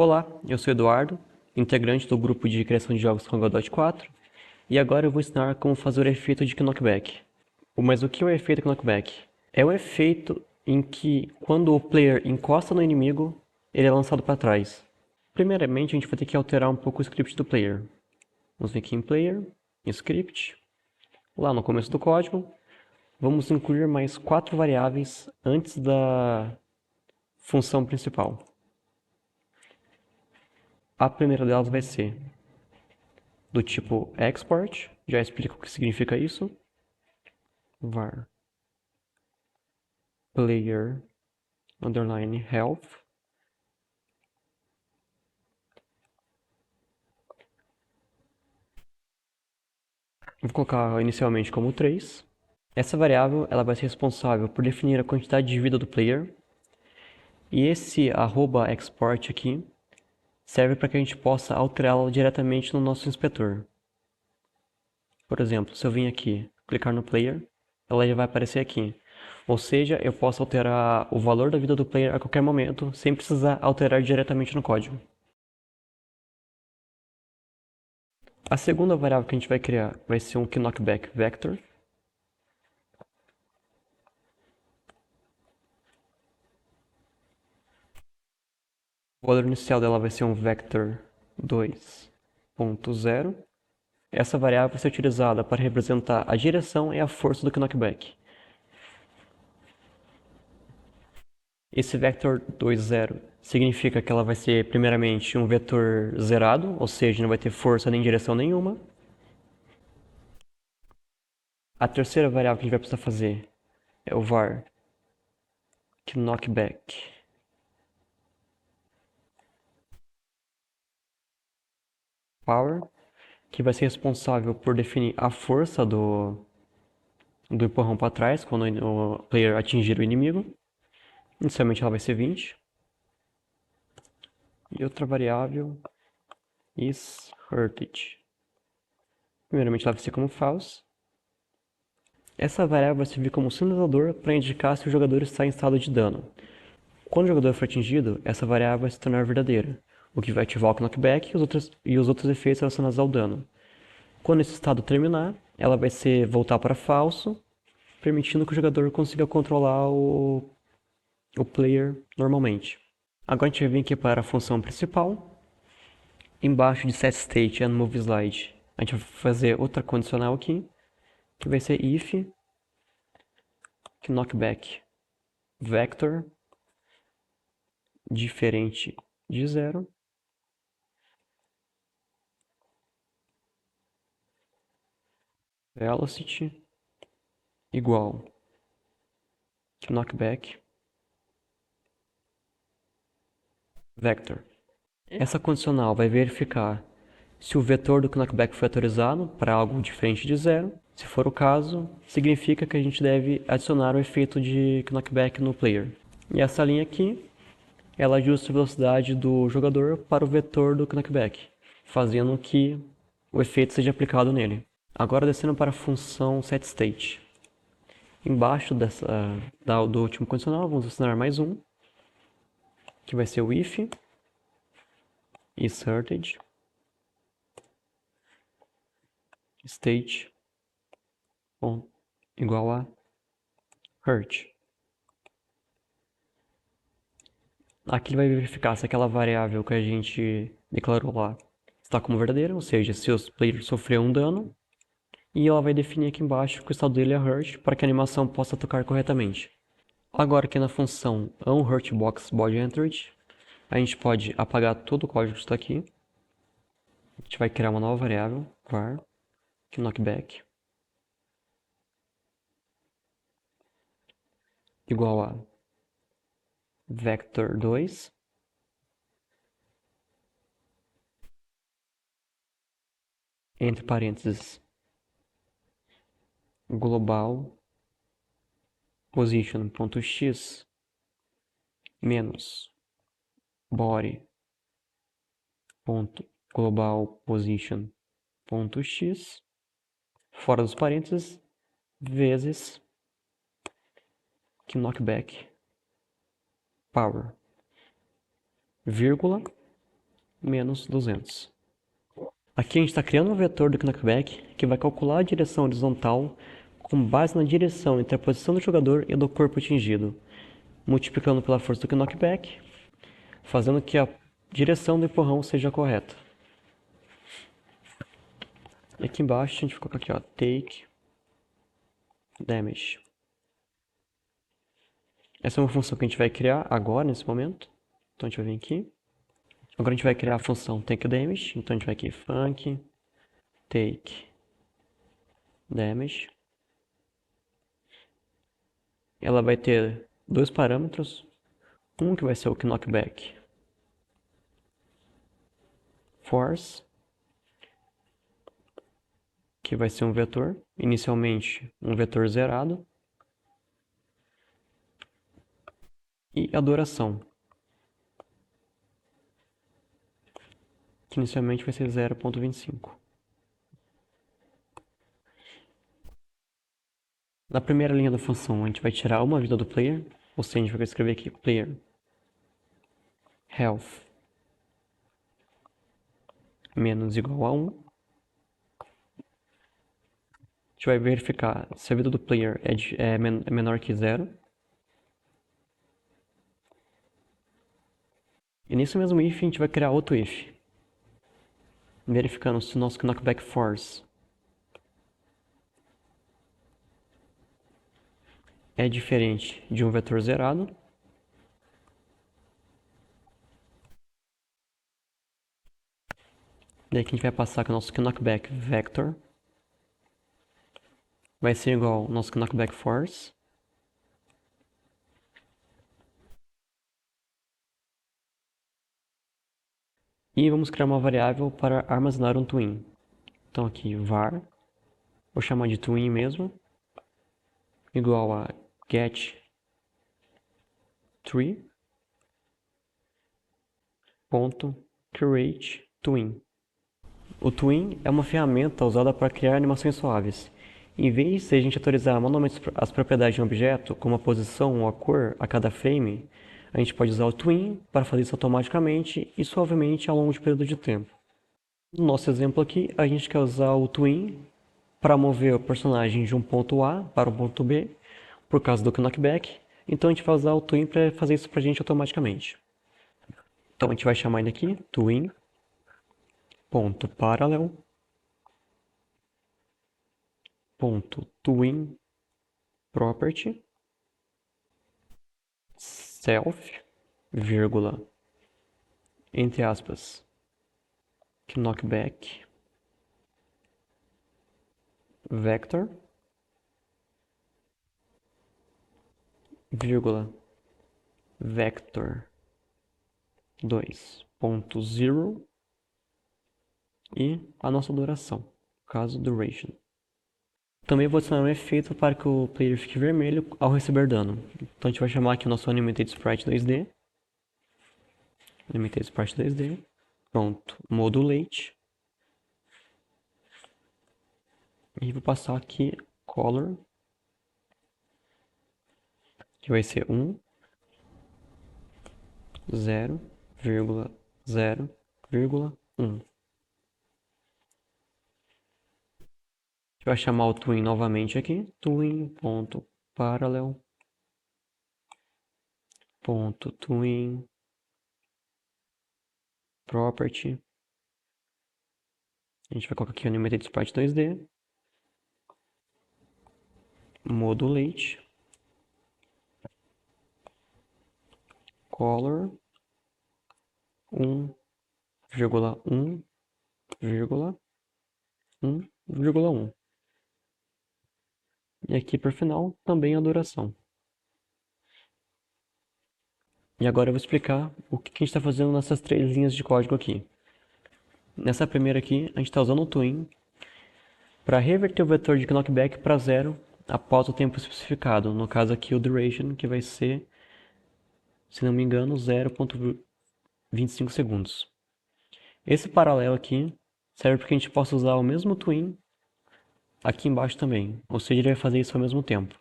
Olá, eu sou Eduardo, integrante do grupo de criação de jogos com Godot 4, e agora eu vou ensinar como fazer o efeito de knockback. Mas o que é o efeito knockback? É o efeito em que, quando o player encosta no inimigo, ele é lançado para trás. Primeiramente, a gente vai ter que alterar um pouco o script do player. Vamos vir aqui em Player, Script, lá no começo do código, vamos incluir mais 4 variáveis antes da função principal. A primeira delas vai ser do tipo export, já explico o que significa isso. Var player underline health. Vou colocar inicialmente como 3. Essa variável ela vai ser responsável por definir a quantidade de vida do player. E esse @export aqui serve para que a gente possa alterá-lo diretamente no nosso inspetor. Por exemplo, se eu vim aqui, clicar no player, ela já vai aparecer aqui. Ou seja, eu posso alterar o valor da vida do player a qualquer momento, sem precisar alterar diretamente no código. A segunda variável que a gente vai criar vai ser um knockback vector. O valor inicial dela vai ser um vector 2.0. Essa variável vai ser utilizada para representar a direção e a força do knockback. Esse vector 2.0 significa que ela vai ser primeiramente um vetor zerado, ou seja, não vai ter força nem direção nenhuma. A terceira variável que a gente vai precisar fazer é o var knockback power, que vai ser responsável por definir a força do empurrão para trás quando o player atingir o inimigo. Inicialmente ela vai ser 20. E outra variável is hurted. Primeiramente ela vai ser como false. Essa variável vai servir como sinalizador para indicar se o jogador está em estado de dano. Quando o jogador for atingido, essa variável vai se tornar verdadeira, o que vai ativar o knockback e os outros efeitos relacionados ao dano. Quando esse estado terminar, ela vai voltar para falso, permitindo que o jogador consiga controlar o player normalmente. Agora a gente vai vir aqui para a função principal. Embaixo de setState and moveSlide, a gente vai fazer outra condicional aqui, que vai ser if knockback vector diferente de 0, velocity igual knockback vector. Essa condicional vai verificar se o vetor do knockback foi atualizado para algo diferente de 0. Se for o caso, significa que a gente deve adicionar o efeito de knockback no player. E essa linha aqui, ela ajusta a velocidade do jogador para o vetor do knockback, fazendo que o efeito seja aplicado nele. Agora descendo para a função setState. Embaixo do último condicional, vamos adicionar mais um, que vai ser o if inserted state igual a hurt. Aqui ele vai verificar se aquela variável que a gente declarou lá está como verdadeira, ou seja, se o player sofreu um dano, e ela vai definir aqui embaixo que o estado dele é hurt para que a animação possa tocar corretamente. Agora aqui na função onHurtBoxBodyEntered, a gente pode apagar todo o código que está aqui. A gente vai criar uma nova variável, var knockback igual a vector 2 entre parênteses global position.x menos body.global position.x fora dos parênteses vezes knockback power, vírgula, menos 200. Aqui a gente está criando um vetor do knockback que vai calcular a direção horizontal com base na direção entre a posição do jogador e do corpo atingido, multiplicando pela força do knockback, fazendo que a direção do empurrão seja correta. E aqui embaixo a gente coloca aqui, ó, take damage. Essa é uma função que a gente vai criar agora, nesse momento. Então a gente vai vir aqui. Agora a gente vai criar a função take damage. Então a gente vai aqui, func take damage. Ela vai ter dois parâmetros. Um que vai ser o knockback force, que vai ser um vetor, inicialmente um vetor zerado. E a duração, que inicialmente vai ser 0.25. Na primeira linha da função, a gente vai tirar uma vida do player, ou seja, a gente vai escrever aqui player health menos igual a 1. A gente vai verificar se a vida do player é menor que 0. E nesse mesmo if, a gente vai criar outro if, verificando se o nosso knockback force é diferente de um vetor zerado. Daí que a gente vai passar que o nosso knockback vector vai ser igual ao nosso knockback force e vamos criar uma variável para armazenar um twin. Então aqui var, vou chamar de twin mesmo, igual a get tree ponto create twin. O twin é uma ferramenta usada para criar animações suaves. Em vez de a gente atualizar manualmente as propriedades de um objeto, como a posição ou a cor a cada frame, a gente pode usar o twin para fazer isso automaticamente e suavemente ao longo de um período de tempo. No nosso exemplo aqui, a gente quer usar o twin para mover o personagem de um ponto A para um ponto B, por causa do knockback. Então a gente vai usar o twin para fazer isso para a gente automaticamente. Então a gente vai chamar ele aqui, twin.parallel .twin property self, vírgula, entre aspas, knockback vector, vírgula, vector 2.0 e a nossa duração, no caso duration. Também vou adicionar um efeito para que o player fique vermelho ao receber dano. Então a gente vai chamar aqui o nosso Animated Sprite 2D. Animated Sprite 2D. Pronto, modulate. E vou passar aqui color, que vai ser 1, 0,0,1. A gente vai chamar o twin novamente aqui, twin.parallel.twin property. A gente vai colocar aqui o Animated Sprite 2D, modulate, color 1,1,1,1. E aqui por final também a duração. E agora eu vou explicar o que a gente está fazendo nessas três linhas de código aqui. Nessa primeira aqui, a gente está usando o twin para reverter o vetor de knockback para 0 após o tempo especificado. No caso aqui o duration, que vai ser, se não me engano, 0.25 segundos. Esse paralelo aqui serve para que a gente possa usar o mesmo twin aqui embaixo também, ou seja, ele vai fazer isso ao mesmo tempo.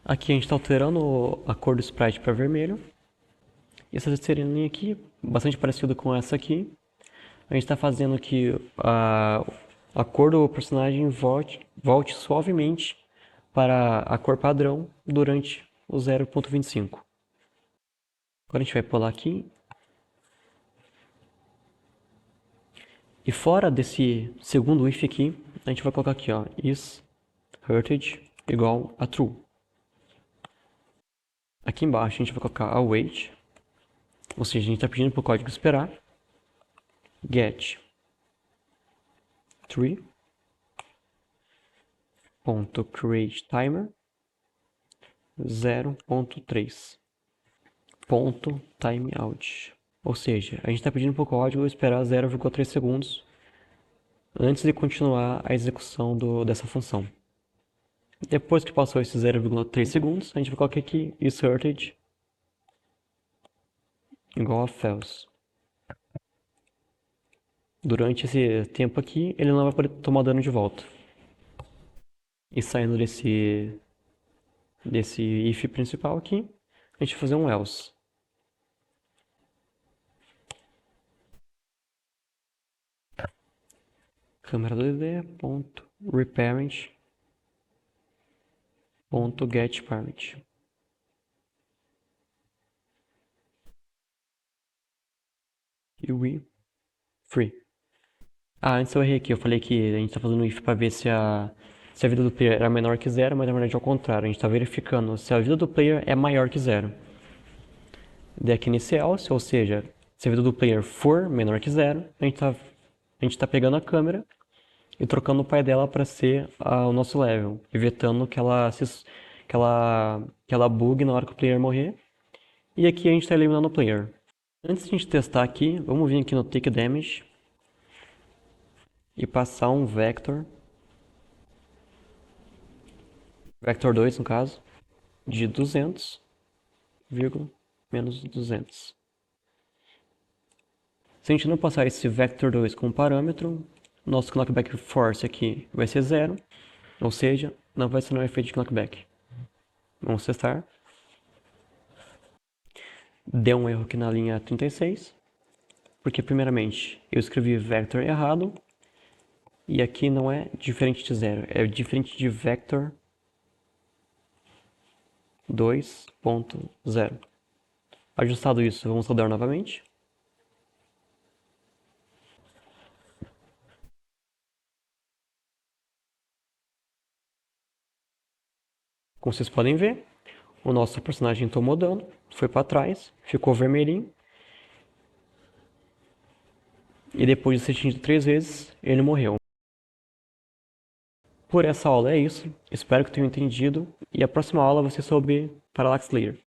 Aqui a gente está alterando a cor do sprite para vermelho. E essa terceira linha aqui, bastante parecida com essa aqui, a gente está fazendo que a cor do personagem volte suavemente para a cor padrão durante o 0.25. Agora a gente vai pular aqui. E fora desse segundo if aqui, a gente vai colocar aqui, ó, is heritage igual a true. Aqui embaixo a gente vai colocar await, ou seja, a gente está pedindo para o código esperar. Get tree ponto create timer 0.3 ponto timeout. Ou seja, a gente está pedindo para o código esperar 0,3 segundos antes de continuar a execução dessa função. Depois que passou esses 0,3 segundos, a gente vai colocar aqui inserted igual a false. Durante esse tempo aqui, ele não vai poder tomar dano de volta. E saindo desse if principal aqui, a gente vai fazer um else. Câmera 2D, ponto, reparent, ponto, get parent. E we free. Antes eu errei aqui, eu falei que a gente tá fazendo if para ver se a vida do player era menor que zero, mas na verdade é ao contrário, a gente está verificando se a vida do player é maior que zero. Daí aqui nesse else, ou seja, se a vida do player for menor que zero, a gente tá pegando a câmera e trocando o pai dela para ser o nosso level, evitando que ela bugue na hora que o player morrer. E aqui a gente está eliminando o player. Antes de a gente testar aqui, vamos vir aqui no take damage e passar um vector 2 no caso, de 200, menos 200. Se a gente não passar esse vector 2 como parâmetro, nosso knockback force aqui vai ser 0, ou seja, não vai ser um efeito de knockback. Vamos testar. Deu um erro aqui na linha 36, porque primeiramente eu escrevi vector errado, e aqui não é diferente de 0, é diferente de vector 2.0. Ajustado isso, vamos rodar novamente. Como vocês podem ver, o nosso personagem tomou dano, foi para trás, ficou vermelhinho. E depois de ser atingido 3 vezes, ele morreu. Por essa aula é isso, espero que tenham entendido, e a próxima aula vai ser sobre Parallax Layer.